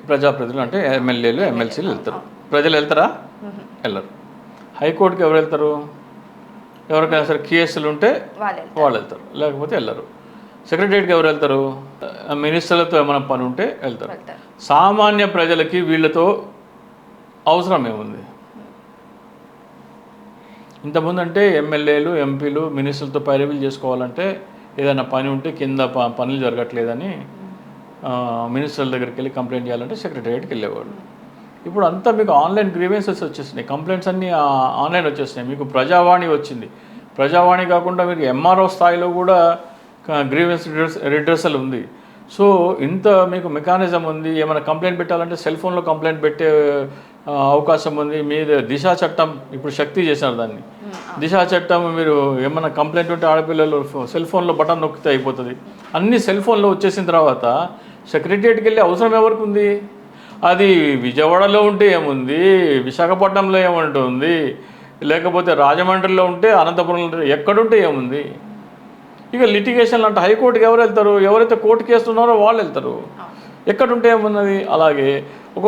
ప్రజాప్రతినిధులు అంటే ఎమ్మెల్యేలు ఎమ్మెల్సీలు వెళ్తారు. ప్రజలు వెళ్తారా? వెళ్ళరు. హైకోర్టుకి ఎవరు వెళ్తారు? ఎవరికైనా సరే కేసులు ఉంటే వాళ్ళు వెళ్తారు, లేకపోతే వెళ్ళరు. సెక్రటరియట్కి ఎవరు వెళ్తారు? మినిస్టర్లతో ఏమైనా పని ఉంటే వెళ్తారు. సామాన్య ప్రజలకి వీళ్ళతో అవసరం ఏముంది? ఇంతకుముందు అంటే ఎమ్మెల్యేలు ఎంపీలు మినిస్టర్లతో పైరవీలు చేసుకోవాలంటే ఏదైనా పని ఉంటే కింద పనులు జరగట్లేదని మినిస్టర్ల దగ్గరికి వెళ్ళి కంప్లైంట్ చేయాలంటే సెక్రటరియట్కి వెళ్ళేవాడు. ఇప్పుడు అంతా మీకు ఆన్లైన్ గ్రీవెన్సెస్ వచ్చేసినాయి, కంప్లైంట్స్ అన్నీ ఆన్లైన్ వచ్చేసినాయి. మీకు ప్రజావాణి వచ్చింది. ప్రజావాణి కాకుండా మీకు ఎంఆర్ఓ స్థాయిలో కూడా గ్రీవెన్స్ రిడ్రెసల్ ఉంది. సో ఇంత మీకు మెకానిజం ఉంది. ఏమైనా కంప్లైంట్ పెట్టాలంటే సెల్ ఫోన్లో కంప్లైంట్ పెట్టే అవకాశం ఉంది. మీద దిశా చట్టం ఇప్పుడు శక్తి చేశారు దాన్ని. దిశా చట్టం మీరు ఏమైనా కంప్లైంట్ ఉంటే ఆడపిల్లలు సెల్ ఫోన్లో బటన్ నొక్కితే అయిపోతుంది. అన్నీ సెల్ ఫోన్లో వచ్చేసిన తర్వాత సెక్రటరియట్కి వెళ్ళే అవసరం ఎవరికి ఉంది? అది విజయవాడలో ఉంటే ఏముంది, విశాఖపట్నంలో ఏముంటుంది, లేకపోతే రాజమండ్రిలో ఉంటే అనంతపురంలో ఎక్కడుంటే ఏముంది? ఇక లిటిగేషన్లు అంటే హైకోర్టుకి ఎవరు వెళ్తారు? ఎవరైతే కోర్టు కేసులు ఉన్నారో వాళ్ళు వెళ్తారు. ఎక్కడుంటే ఏమున్నది? అలాగే ఒక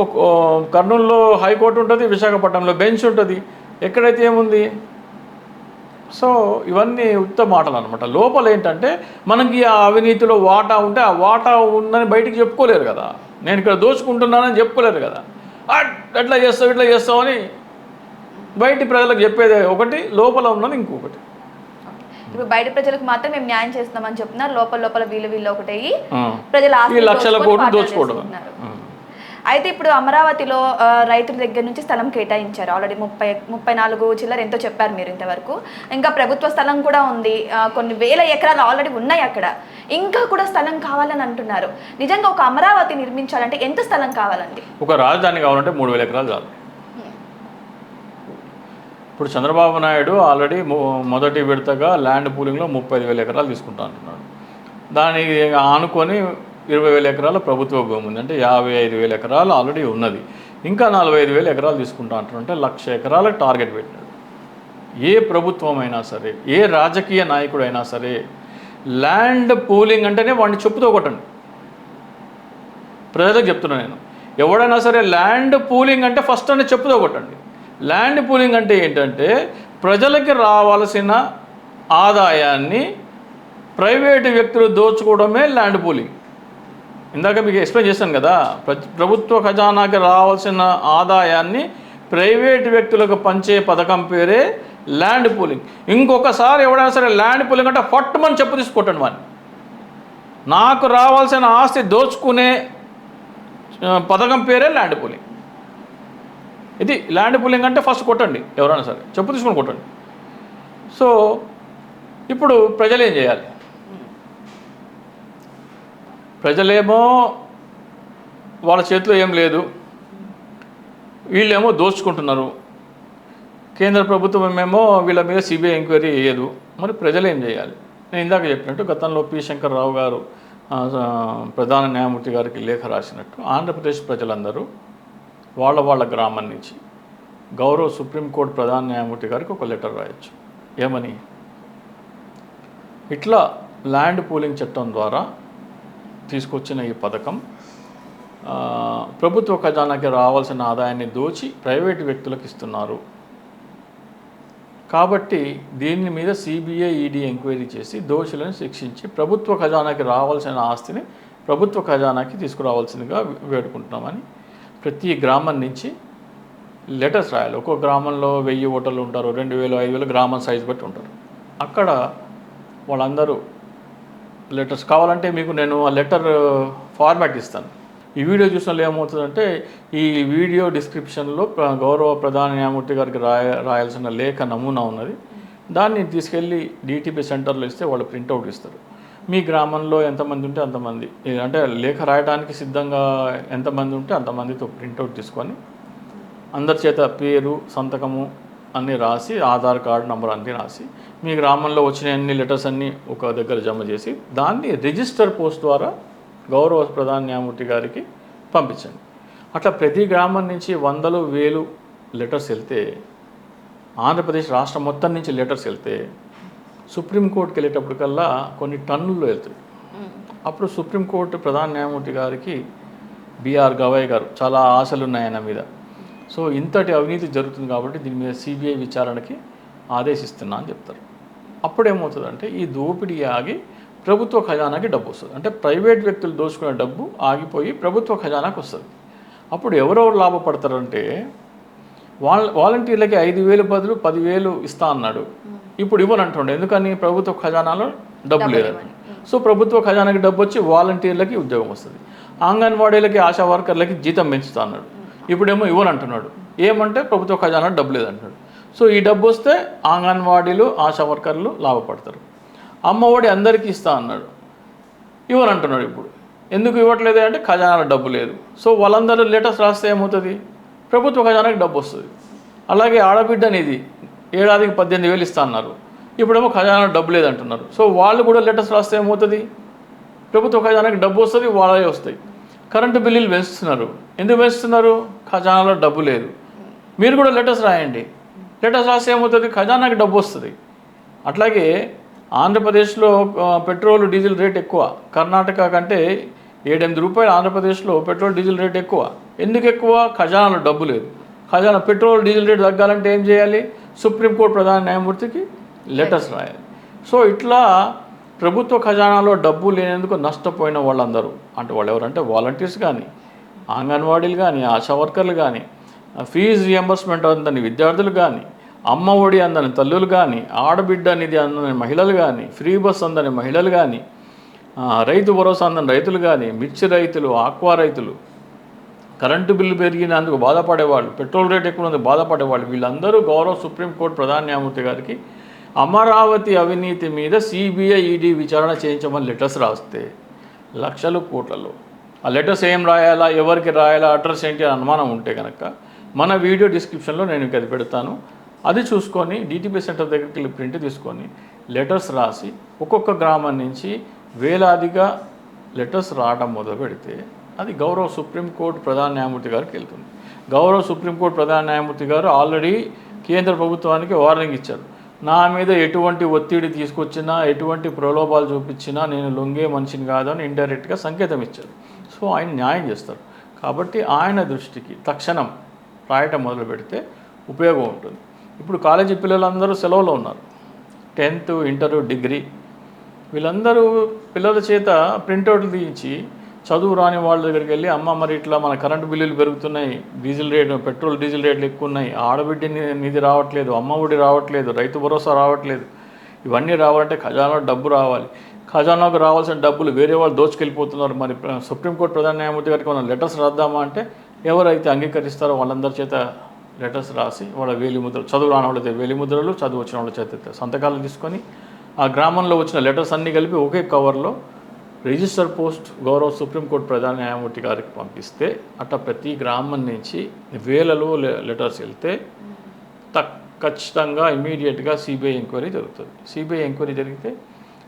కర్నూలులో హైకోర్టు ఉంటుంది, విశాఖపట్నంలో బెంచ్ ఉంటుంది, ఎక్కడైతే ఏముంది? సో ఇవన్నీ ఉత్త మాటలు అనమాట. లోపల ఏంటంటే మనకి ఆ అవినీతిలో వాటా ఉంటే ఆ వాటా ఉందని బయటికి చెప్పుకోలేరు కదా. నేను ఇక్కడ దోచుకుంటున్నానని చెప్పుకోలేరు కదా. ఎట్లా చేస్తావు ఇట్లా చేస్తావు అని బయటి ప్రజలకు చెప్పేది ఒకటి, లోపల ఉన్నది ఇంకొకటి. ఇప్పుడు బయట ప్రజలకు మాత్రం మేము న్యాయం చేస్తున్నామని చెప్తున్నారు, లోపల వీళ్ళు ఒకటి ప్రజల లక్షల కోట్లు దోచుకోవడం. అయితే ఇప్పుడు అమరావతిలో రైతుల దగ్గర నుంచి స్థలం కేటాయించారు ఆల్రెడీ 34 చిల్లర ఎంతో చెప్పారు మీరు ఇంతవరకు. ఇంకా ప్రభుత్వ స్థలం కూడా ఉంది, కొన్ని వేల ఎకరాలు ఆల్రెడీ ఉన్నాయి అక్కడ, ఇంకా కూడా స్థలం కావాలని అంటున్నారు. నిజంగా ఒక అమరావతి నిర్మించాలంటే ఎంత స్థలం కావాలండి? ఒక రాజధాని కావాలంటే 3000 ఎకరాలు చాలు. ఇప్పుడు చంద్రబాబు నాయుడు ఆల్రెడీ మొదటి విడతగా ల్యాండ్ పూలింగ్లో 35,000 ఎకరాలు తీసుకుంటా అంటున్నాడు. దానికి ఆనుకొని 20,000 ఎకరాల ప్రభుత్వ భూమి ఉంది, అంటే 55,000 ఎకరాలు ఆల్రెడీ ఉన్నది. ఇంకా 45,000 ఎకరాలు తీసుకుంటా అంటున్నాడు, అంటే 1,00,000 ఎకరాలకు టార్గెట్ పెట్టాడు. ఏ ప్రభుత్వం అయినా సరే, ఏ రాజకీయ నాయకుడైనా సరే ల్యాండ్ పూలింగ్ అంటేనే వాడిని చెప్పుతో కొట్టండి. ప్రజలకు చెప్తున్నాను నేను, ఎవడైనా సరే ల్యాండ్ పూలింగ్ అంటే ఫస్ట్ అనే చెప్పుతో కొట్టండి. ల్యాండ్ పూలింగ్ అంటే ఏంటంటే ప్రజలకి రావాల్సిన ఆదాయాన్ని ప్రైవేటు వ్యక్తులు దోచుకోవడమే ల్యాండ్ పూలింగ్. ఇందాక మీకు ఎక్స్ప్లెయిన్ చేశాను కదా, ప్రభుత్వ ఖజానాకి రావాల్సిన ఆదాయాన్ని ప్రైవేటు వ్యక్తులకు పంచే పథకం పేరే ల్యాండ్ పూలింగ్. ఇంకొకసారి ఎవడైనా సరే ల్యాండ్ పూలింగ్ అంటే పట్టుమని చెప్పు తీసుకొట్టండి వాడిని. నాకు రావాల్సిన ఆస్తి దోచుకునే పథకం పేరే ల్యాండ్ పూలింగ్. ఇది ల్యాండ్ పూలింగ్ అంటే ఫస్ట్ కొట్టండి, ఎవరైనా సరే చెప్పు తీసుకొని కొట్టండి. సో ఇప్పుడు ప్రజలు ఏం చేయాలి? ప్రజలేమో వాళ్ళ చేతిలో ఏం లేదు, వీళ్ళేమో దోచుకుంటున్నారు, కేంద్ర ప్రభుత్వం ఏమో వీళ్ళ మీద సిబిఐ ఎంక్వైరీ చేయదు. మరి ప్రజలు ఏం చేయాలి? నేను ఇందాక చెప్పినట్టు గతంలో పి శంకర్రావు గారు ప్రధాన న్యాయమూర్తి గారికి లేఖ రాసినట్టు ఆంధ్రప్రదేశ్ ప్రజలందరూ వాళ్ళ గ్రామం నుంచి గౌరవ సుప్రీంకోర్టు ప్రధాన న్యాయమూర్తి గారికి ఒక లెటర్ రాయొచ్చు. ఏమని? ఇట్లా ల్యాండ్ పూలింగ్ చట్టం ద్వారా తీసుకొచ్చిన ఈ పథకం ప్రభుత్వ ఖజానాకి రావాల్సిన ఆదాయాన్ని దోచి ప్రైవేటు వ్యక్తులకు ఇస్తున్నారు, కాబట్టి దీని మీద సిబిఐ ఈడీ ఎంక్వైరీ చేసి దోషులను శిక్షించి ప్రభుత్వ ఖజానాకి రావాల్సిన ఆస్తిని ప్రభుత్వ ఖజానాకి తీసుకురావాల్సిందిగా వేడుకుంటున్నామని ప్రతి గ్రామం నుంచి లెటర్స్ రాయాలి. ఒక్కొక్క గ్రామంలో 1000 ఓటర్లు ఉంటారు, 2000, 5000 గ్రామం సైజు బట్టి ఉంటారు. అక్కడ వాళ్ళందరూ లెటర్స్ కావాలంటే మీకు నేను ఆ లెటర్ ఫార్మాట్ ఇస్తాను. ఈ వీడియో చూసిన వాళ్ళు ఏమవుతుందంటే ఈ వీడియో డిస్క్రిప్షన్లో గౌరవ ప్రధాన న్యాయమూర్తి గారికి రాయాల్సిన లేఖ నమూనా ఉన్నది. దాన్ని తీసుకెళ్ళి డిటిపి సెంటర్లో ఇస్తే వాళ్ళు ప్రింట్అవుట్ ఇస్తారు. మీ గ్రామంలో ఎంతమంది ఉంటే అంతమంది, అంటే లేఖ రాయడానికి సిద్ధంగా ఎంతమంది ఉంటే అంతమందితో ప్రింట్అవుట్ తీసుకొని అందరి చేత పేరు, సంతకము అన్నీ రాసి, ఆధార్ కార్డు నంబర్ అన్నీ రాసి, మీ గ్రామంలో వచ్చిన అన్ని లెటర్స్ అన్నీ ఒక దగ్గర జమ చేసి దాన్ని రిజిస్టర్ పోస్ట్ ద్వారా గౌరవ ప్రధాన న్యాయమూర్తి గారికి పంపించండి. అట్లా ప్రతి గ్రామం నుంచి 100,000 లెటర్స్ వెళ్తే, ఆంధ్రప్రదేశ్ రాష్ట్రం మొత్తం నుంచి లెటర్స్ వెళ్తే సుప్రీంకోర్టుకి వెళ్ళేటప్పటికల్లా కొన్ని టన్నుల్లో వెళ్తాయి. అప్పుడు సుప్రీంకోర్టు ప్రధాన న్యాయమూర్తి గారికి బిఆర్ గవాయ్ గారు చాలా ఆశలు ఉన్నాయి ఆయన మీద. సో ఇంతటి అవినీతి జరుగుతుంది కాబట్టి దీని మీద సిబిఐ విచారణకి ఆదేశిస్తున్నా అని చెప్తారు. అప్పుడేమవుతుందంటే ఈ దోపిడీ ఆగి ప్రభుత్వ ఖజానాకి డబ్బు వస్తుంది. అంటే ప్రైవేట్ వ్యక్తులు దోచుకునే డబ్బు ఆగిపోయి ప్రభుత్వ ఖజానాకి వస్తుంది. అప్పుడు ఎవరెవరు లాభపడతారంటే వాలంటీర్లకి 5,000 బదులు 10,000 ఇస్తా అన్నాడు, ఇప్పుడు ఇవ్వనంటుండే. ఎందుకని? ప్రభుత్వ ఖజానాలో డబ్బు లేదని. సో ప్రభుత్వ ఖజానాకి డబ్బు వచ్చి వాలంటీర్లకి ఉద్యోగం వస్తుంది. అంగన్వాడీలకి, ఆశా వర్కర్లకి జీతం పెంచుతా అన్నాడు, ఇప్పుడేమో ఇవ్వనంటున్నాడు. ఏమంటే ప్రభుత్వ ఖజానా డబ్బు లేదంటున్నాడు. సో ఈ డబ్బు వస్తే అంగన్వాడీలు, ఆశా వర్కర్లు లాభపడతారు. అమ్మఒడి అందరికీ ఇస్తా అన్నాడు, ఇవ్వనంటున్నాడు. ఇప్పుడు ఎందుకు ఇవ్వట్లేదు అంటే ఖజానాలో డబ్బు లేదు. సో వాళ్ళందరూ లెటర్స్ రాస్తే ఏమవుతుంది? ప్రభుత్వ ఖజానాకి డబ్బు వస్తుంది. అలాగే ఆడబిడ్డ అనేది ఏడాదికి 18,000 ఇస్తా అన్నారు, ఇప్పుడేమో ఖజానా డబ్బు లేదంటున్నారు. సో వాళ్ళు కూడా లెటర్స్ రాస్తే ఏమవుతుంది? ప్రభుత్వ ఖజానాకి డబ్బు వస్తుంది, వాళ్ళే వస్తాయి. కరెంటు బిల్లులు పెంచుతున్నారు, ఎందుకు పెంచుతున్నారు? ఖజానాలో డబ్బు లేదు. మీరు కూడా లెటర్స్ రాయండి, లెటర్స్ రాస్తే ఏమవుతుంది? ఖజానాకి డబ్బు వస్తుంది. అట్లాగే ఆంధ్రప్రదేశ్లో పెట్రోల్ డీజిల్ రేట్ ఎక్కువ, కర్ణాటక కంటే 7-8 రూపాయలు ఆంధ్రప్రదేశ్లో పెట్రోల్ డీజిల్ రేట్ ఎక్కువ. ఎందుకు ఎక్కువ? ఖజానాలో డబ్బు లేదు. ఖజానా పెట్రోల్ డీజిల్ రేట్ తగ్గాలంటే ఏం చేయాలి? సుప్రీంకోర్టు ప్రధాన న్యాయమూర్తికి లెటర్స్ రాయాలి. సో ఇట్లా ప్రభుత్వ ఖజానాలో డబ్బు లేనందుకు నష్టపోయిన వాళ్ళందరూ, అంటే వాళ్ళు ఎవరంటే వాలంటీర్స్ కానీ, అంగన్వాడీలు కానీ, ఆశా వర్కర్లు కానీ, ఫీజు రియంబర్స్మెంట్ అందని విద్యార్థులు కానీ, అమ్మ ఒడి అందని తల్లులు కానీ, ఆడబిడ్డ నిధి అందని మహిళలు కానీ, ఫ్రీ బస్ అందని మహిళలు కానీ, రైతు భరోసా అందని రైతులు కానీ, మిర్చి రైతులు, ఆక్వా రైతులు, కరెంటు బిల్లు పెరిగినందుకు బాధపడేవాళ్ళు, పెట్రోల్ రేట్ ఎక్కువ బాధపడేవాళ్ళు, వీళ్ళందరూ గౌరవ సుప్రీంకోర్టు ప్రధాన న్యాయమూర్తి గారికి అమరావతి అవినీతి మీద సిబిఐ ఈడీ విచారణ చేయించమని లెటర్స్ రాస్తే లక్షలు కోట్లలో. ఆ లెటర్స్ ఏం రాయాలా, ఎవరికి రాయాలా, అడ్రస్ ఏంటి అని అనుమానం ఉంటే కనుక మన వీడియో డిస్క్రిప్షన్లో నేను ఇంక అది పెడతాను. అది చూసుకొని డిటిపి సెంటర్ దగ్గరికి వెళ్ళి ప్రింట్ తీసుకొని లెటర్స్ రాసి ఒక్కొక్క గ్రామం నుంచి వేలాదిగా లెటర్స్ రావడం మొదలు పెడితే అది గౌరవ సుప్రీంకోర్టు ప్రధాన న్యాయమూర్తి గారికి వెళ్తుంది. గౌరవ సుప్రీంకోర్టు ప్రధాన న్యాయమూర్తి గారు ఆల్రెడీ కేంద్ర ప్రభుత్వానికి వార్నింగ్ ఇచ్చారు. నా మీద ఎటువంటి ఒత్తిడి తీసుకొచ్చినా, ఎటువంటి ప్రలోభాలు చూపించినా నేను లొంగే మనిషిని కాదని ఇండైరెక్ట్గా సంకేతం ఇచ్చారు. సో ఆయన న్యాయం చేస్తారు. కాబట్టి ఆయన దృష్టికి తక్షణం రాయటం మొదలు పెడితే ఉపయోగం ఉంటుంది. ఇప్పుడు కాలేజీ పిల్లలందరూ సెలవులో ఉన్నారు, 10th, ఇంటర్, డిగ్రీ, వీళ్ళందరూ పిల్లల చేత ప్రింట్అవుట్లు తీయించి చదువు రాని వాళ్ళ దగ్గరికి వెళ్ళి, అమ్మ మరి ఇట్లా మన కరెంటు బిల్లులు పెరుగుతున్నాయి, డీజిల్ రేటు, పెట్రోల్ డీజిల్ రేట్లు ఎక్కువ ఉన్నాయి, ఆడబిడ్డ నిధి రావట్లేదు, అమ్మ ఒడి రావట్లేదు, రైతు భరోసా రావట్లేదు, ఇవన్నీ రావాలంటే ఖజానాలో డబ్బు రావాలి, ఖజానాకు రావాల్సిన డబ్బులు వేరే వాళ్ళు దోచుకెళ్ళిపోతున్నారు, మరి సుప్రీంకోర్టు ప్రధాన న్యాయమూర్తి గారికి మనం లెటర్స్ రాద్దామా అంటే ఎవరైతే అంగీకరిస్తారో వాళ్ళందరి చేత లెటర్స్ రాసి వాళ్ళ వేలిముద్రలు, చదువు రాని వాళ్ళైతే వేలిముద్రలు, చదువు వచ్చిన వాళ్ళ చేత సంతకాలు తీసుకొని ఆ గ్రామంలో వచ్చిన లెటర్స్ అన్నీ కలిపి ఒకే కవర్లో రిజిస్టర్ పోస్ట్ గౌరవ సుప్రీంకోర్టు ప్రధాన న్యాయమూర్తి గారికి పంపిస్తే అట్లా ప్రతి గ్రామం నుంచి వేలలో లెటర్స్ వెళ్తే ఖచ్చితంగా ఇమీడియట్గా సిబిఐ ఎంక్వైరీ జరుగుతుంది. సిబిఐ ఎంక్వైరీ జరిగితే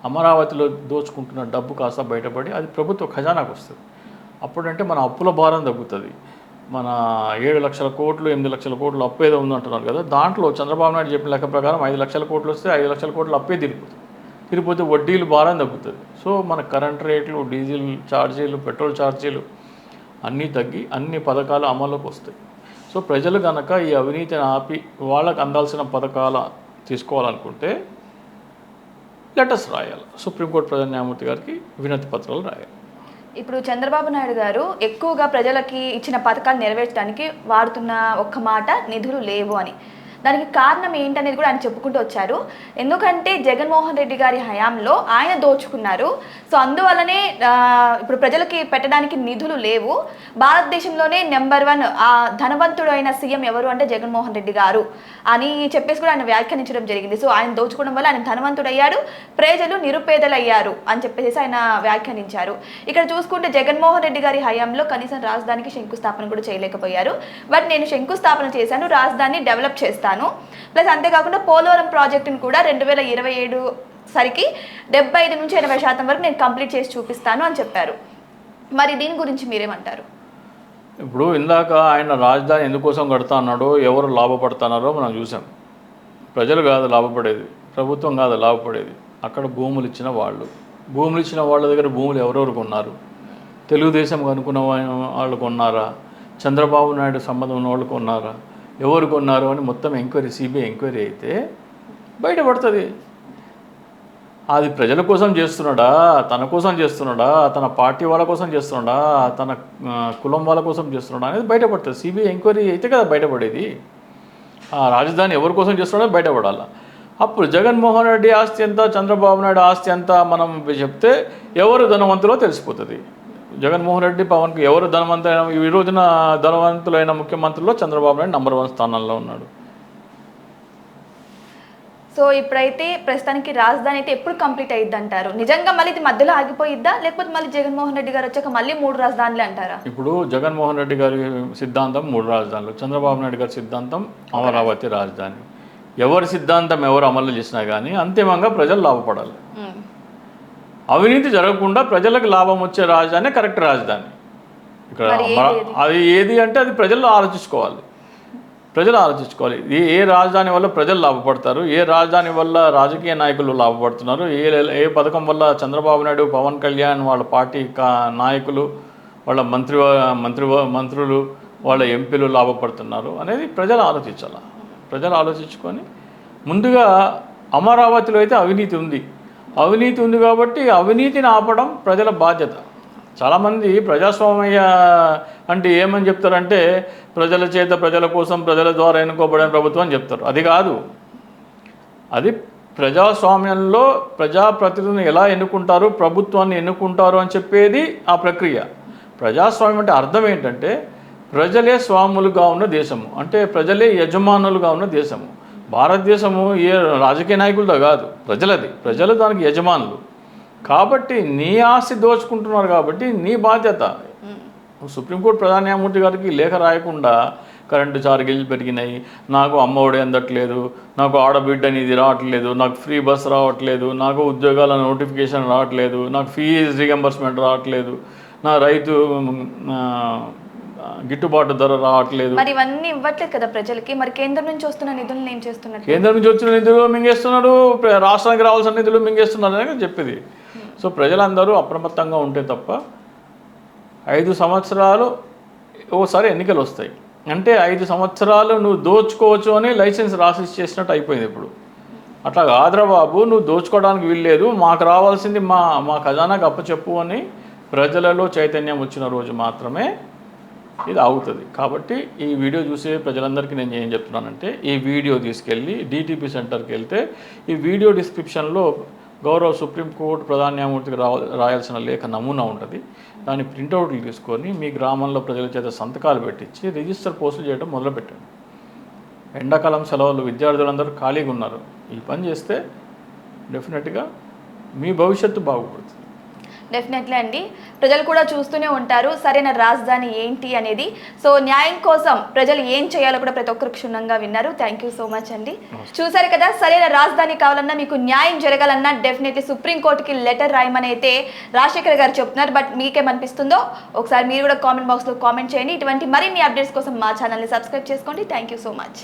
అమరావతిలో దోచుకుంటున్న డబ్బు కాస్త బయటపడి అది ప్రభుత్వ ఖజానాకు వస్తుంది. అప్పుడంటే మన అప్పుల భారం తగ్గుతుంది. మన 7 లక్షల కోట్లు 8 లక్షల కోట్లు అప్పు ఏదో ఉందంటున్నారు కదా, దాంట్లో చంద్రబాబు నాయుడు చెప్పిన లెక్క ప్రకారం 5 లక్షల కోట్లు వస్తే 5 లక్షల కోట్లు అప్పే తిరిగిపోతే వడ్డీలు భారం తగ్గుతుంది. సో మన కరెంట్ రేట్లు, డీజిల్ ఛార్జీలు, పెట్రోల్ ఛార్జీలు అన్నీ తగ్గి అన్ని పథకాలు అమల్లోకి వస్తాయి. సో ప్రజలు కనుక ఈ అవినీతిని ఆపి వాళ్ళకు అందాల్సిన పథకాలు తీసుకోవాలనుకుంటే లెటర్స్ రాయాలి, సుప్రీంకోర్టు ప్రధాన న్యాయమూర్తి గారికి వినతి పత్రాలు రాయాలి. ఇప్పుడు చంద్రబాబు నాయుడు గారు ఎక్కువగా ప్రజలకి ఇచ్చిన పథకాలు నెరవేర్చడానికి వాడుతున్న ఒక్క మాట నిధులు లేవు అని. దానికి కారణం ఏంటనేది కూడా ఆయన చెప్పుకుంటూ వచ్చారు. ఎందుకంటే జగన్మోహన్ రెడ్డి గారి హయాంలో ఆయన దోచుకున్నారు. సో అందువల్లనే ఇప్పుడు ప్రజలకి పెట్టడానికి నిధులు లేవు. భారతదేశంలోనే నెంబర్ 1 ధనవంతుడు అయిన సీఎం ఎవరు అంటే జగన్మోహన్ రెడ్డి గారు అని చెప్పేసి కూడా ఆయన వ్యాఖ్యానించడం జరిగింది. సో ఆయన దోచుకోవడం వల్ల ఆయన ధనవంతుడయ్యాడు, ప్రజలు నిరుపేదలయ్యారు అని చెప్పేసి ఆయన వ్యాఖ్యానించారు. ఇక్కడ చూసుకుంటే జగన్మోహన్ రెడ్డి గారి హయాంలో కనీసం రాజధానికి శంకుస్థాపన కూడా చేయలేకపోయారు. బట్ నేను శంకుస్థాపన చేశాను, రాజధాని డెవలప్ చేస్తాను, ప్లస్ అంతేకాకుండా పోలవరం ప్రాజెక్టును కూడా 2027 సరికి 75 నుంచి 80% వరకు నేను కంప్లీట్ చేసి చూపిస్తాను అని చెప్పారు. మరి దీని గురించి మీరేమంటారు? ఇప్పుడు ఇందాక ఆయన రాజధాని ఎందుకోసం కడతా అన్నాడో, ఎవరు లాభపడుతున్నారో మనం చూసాం. ప్రజలు కాదు లాభపడేది, ప్రభుత్వం కాదు లాభపడేది. అక్కడ భూములు ఇచ్చిన వాళ్ళ దగ్గర భూములు ఎవరెవరు కొన్నారు? తెలుగుదేశం అనుకున్న వాళ్ళు కొన్నారా? చంద్రబాబు నాయుడు సంబంధం ఉన్న వాళ్ళు కొన్నారా? ఎవరు కొన్నారు అని మొత్తం ఎంక్వైరీ, సిబిఐ ఎంక్వైరీ అయితే బయటపడుతుంది. అది ప్రజల కోసం చేస్తున్నాడా, తన కోసం చేస్తున్నాడా, తన పార్టీ వాళ్ళ కోసం చేస్తున్నాడా, తన కులం వాళ్ళ కోసం చేస్తున్నాడా అనేది బయటపడుతుంది. సిబిఐ ఎంక్వైరీ అయితే కదా బయటపడేది. ఆ రాజధాని ఎవరి కోసం చేస్తున్నాడో బయటపడాలి. అప్పుడు జగన్మోహన్ రెడ్డి ఆస్తి ఎంత, చంద్రబాబు నాయుడు ఆస్తి ఎంత మనం చెప్తే ఎవరు ధనవంతులో తెలిసిపోతుంది. జగన్మోహన్ రెడ్డి, పవన్కి ఎవరు ధనవంతులైన, ఈ రోజున ధనవంతులైన ముఖ్యమంత్రుల్లో చంద్రబాబు నాయుడు నెంబర్ 1 స్థానంలో ఉన్నాడు. సో ఇప్పుడైతే ప్రస్తుతానికి రాజధాని అయితే ఎప్పుడు కంప్లీట్ అయ్యిద్ది అంటారు? నిజంగా మళ్ళీ ఇది మధ్యలో ఆగిపోయిద్దా, లేకపోతే మళ్ళీ జగన్మోహన్ రెడ్డి గారు వచ్చాక మళ్ళీ 3 రాజధానులు అంటారా? ఇప్పుడు జగన్మోహన్ రెడ్డి గారి సిద్ధాంతం 3 రాజధానులు, చంద్రబాబు నాయుడు గారి సిద్ధాంతం అమరావతి రాజధాని. ఎవరి సిద్ధాంతం ఎవరు అమలు చేసినా కానీ అంతిమంగా ప్రజలు లాభపడాలి. అవినీతి జరగకుండా ప్రజలకు లాభం వచ్చే రాజధాని కరెక్ట్ రాజధాని. ఇక్కడ అది ఏది అంటే అది ప్రజలు ఆలోచించుకోవాలి. ఏ రాజధాని వల్ల ప్రజలు లాభపడతారు, ఏ రాజధాని వల్ల రాజకీయ నాయకులు లాభపడుతున్నారు, ఏ పథకం వల్ల చంద్రబాబు నాయుడు, పవన్ కళ్యాణ్ వాళ్ళ పార్టీ నాయకులు, వాళ్ళ మంత్రులు, వాళ్ళ ఎంపీలు లాభపడుతున్నారు అనేది ప్రజలు ఆలోచించాలి. ప్రజలు ఆలోచించుకొని ముందుగా అమరావతిలో అయితే అవినీతి ఉంది కాబట్టి అవినీతిని ఆపడం ప్రజల బాధ్యత. చాలామంది ప్రజాస్వామ్య అంటే ఏమని చెప్తారంటే ప్రజల చేత, ప్రజల కోసం, ప్రజల ద్వారా ఎన్నుకోబడిన ప్రభుత్వం అని చెప్తారు. అది కాదు. అది ప్రజాస్వామ్యంలో ప్రజాప్రతినిధులను ఎలా ఎన్నుకుంటారు, ప్రభుత్వాన్ని ఎన్నుకుంటారు అని చెప్పేది ఆ ప్రక్రియ. ప్రజాస్వామ్యం అంటే అర్థం ఏంటంటే ప్రజలే స్వాములుగా ఉన్న దేశము, అంటే ప్రజలే యజమానులుగా ఉన్న దేశము. భారతదేశము ఏ రాజకీయ నాయకులతో కాదు, ప్రజలు దానికి యజమానులు. కాబట్టి నీ ఆస్తి దోచుకుంటున్నారు కాబట్టి నీ బాధ్యత. సుప్రీంకోర్టు ప్రధాన న్యాయమూర్తి గారికి లేఖ రాయకుండా కరెంటు ఛార్జీలు పెరిగినాయి, నాకు అమ్మఒడి అందట్లేదు, నాకు ఆడబిడ్డ అనేది రావట్లేదు, నాకు ఫ్రీ బస్ రావట్లేదు, నాకు ఉద్యోగాల నోటిఫికేషన్ రావట్లేదు, నాకు ఫీజు రీఎంబర్స్మెంట్ రావట్లేదు, నా రైతు గిట్టుబాటు ధర రావట్లేదు. మరి ఇవన్నీ ఇవ్వట్లేదు కదా ప్రజలకి. మరి కేంద్రం నుంచి వస్తున్న నిధులను ఏం చేస్తున్నారు? కేంద్రం నుంచి వచ్చిన నిధులు మింగేస్తున్నాడు, రాష్ట్రానికి రావాల్సిన నిధులు మింగేస్తున్నారు అని చెప్పేది. సో ప్రజలందరూ అప్రమత్తంగా ఉంటే తప్ప 5 సంవత్సరాలు ఓసారి ఎన్నికలు వస్తాయి అంటే 5 సంవత్సరాలు నువ్వు దోచుకోవచ్చు అని లైసెన్స్ రాసి చేసినట్టు అయిపోయింది. ఇప్పుడు అట్లా కాదురా బాబు, నువ్వు దోచుకోవడానికి వీల్లేదు, మాకు రావాల్సింది మా ఖజానాకు అప్పచెప్పు అని ప్రజలలో చైతన్యం వచ్చిన రోజు మాత్రమే ఇది ఆగుతుంది. కాబట్టి ఈ వీడియో చూసే ప్రజలందరికీ నేను ఏం చెప్తున్నానంటే ఈ వీడియో తీసుకెళ్ళి DTP సెంటర్కి వెళ్తే ఈ వీడియో డిస్క్రిప్షన్లో గౌరవ సుప్రీంకోర్టు ప్రధాన న్యాయమూర్తికి రాయాల్సిన లేఖ నమూనా ఉంటుంది. దాని ప్రింటౌట్లు తీసుకొని మీ గ్రామంలో ప్రజల చేత సంతకాలు పెట్టించి రిజిస్టర్ పోస్టులు చేయడం మొదలుపెట్టండి. ఎండాకాలం సెలవులు, విద్యార్థులందరూ ఖాళీగా ఉన్నారు. ఈ పని చేస్తే డెఫినెట్గా మీ భవిష్యత్తు బాగుపడుతుంది. డెఫినెట్లీ అండి, ప్రజలు కూడా చూస్తూనే ఉంటారు సరైన రాజధాని ఏంటి అనేది. సో న్యాయం కోసం ప్రజలు ఏం చేయాలో కూడా ప్రతి ఒక్కరు క్షుణ్ణంగా విన్నారు. థ్యాంక్ యూ సో మచ్ అండి. చూసారు కదా, సరైన రాజధాని కావాలన్నా, మీకు న్యాయం జరగాలన్నా డెఫినెట్లీ సుప్రీంకోర్టుకి లెటర్ రాయమని అయితే రాజశేఖర్ గారు చెప్తున్నారు. బట్ మీకేమనిపిస్తుందో ఒకసారి మీరు కూడా కామెంట్ బాక్స్లో కామెంట్ చేయండి. ఇటువంటి మరిన్ని అప్డేట్స్ కోసం మా ఛానల్ని సబ్స్క్రైబ్ చేసుకోండి. Thank you so much.